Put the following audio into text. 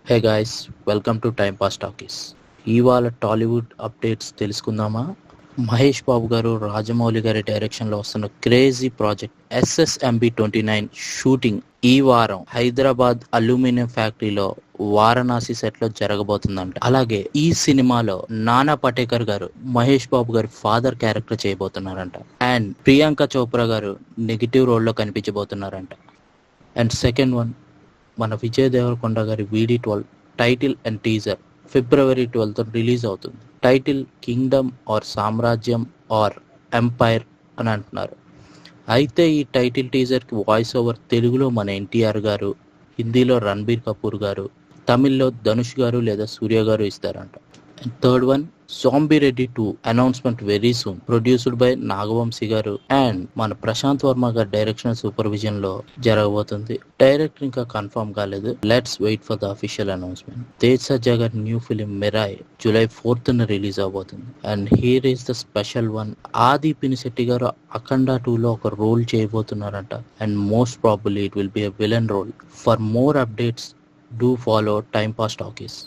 Hey guys, welcome to time Pass talkies. ఇవాళ Tollywood updates తెలుసుకుందామా? మహేష్ బాబు గారు, రాజమౌళి గారి డైరెక్షన్లో వస్తున్న క్రేజీ ప్రాజెక్ట్ SSMB-29 షూటింగ్ ఈ వారం హైదరాబాద్ అల్యూమినియం ఫ్యాక్టరీలో వారణాసి సెట్ లో జరగబోతుందంట. అలాగే ఈ సినిమాలో నానా పటేకర్ గారు మహేష్ బాబు గారి ఫాదర్ క్యారెక్టర్ చేయబోతున్నారంట. And Priyanka Chopra garu negative role లో కనిపించబోతున్నారంట. అండ్ సెకండ్ వన్, మన విజయ్ దేవరకొండ గారి VD12 title and teaser February 12th release అవుతుంది. టైటిల్ కింగ్డమ్ ఆర్ సామ్రాజ్యం ఆర్ ఎంపైర్ అని అంటున్నారు. అయితే ఈ టైటిల్ టీజర్ కి వాయిస్ ఓవర్ తెలుగులో మన NTR గారు, హిందీలో రణబీర్ కపూర్ గారు, తమిళ్లో ధనుష్ గారు లేదా సూర్య గారు ఇస్తారంట. And third one, zombie Reddy 2 announcement very soon, produced by Nagavamsi గారు అండ్ మన ప్రశాంత్ వర్మ గారి డైరెక్షన్ సూపర్విజన్ లో జరగబోతుంది. డైరెక్టర్ ఇంకా కన్ఫర్మ్ కాలేదు. Let's wait for the official announcement. Tej Sajja గారి new film Mirai July 4th release అవబోతుంది. And here is the special one, Aadi Pinisetty garu Akhanda 2 లో ఒక రోల్ చేయబోతున్నారంట. And most probably it will be a villain role. For more updates, do follow Time Pass talkies.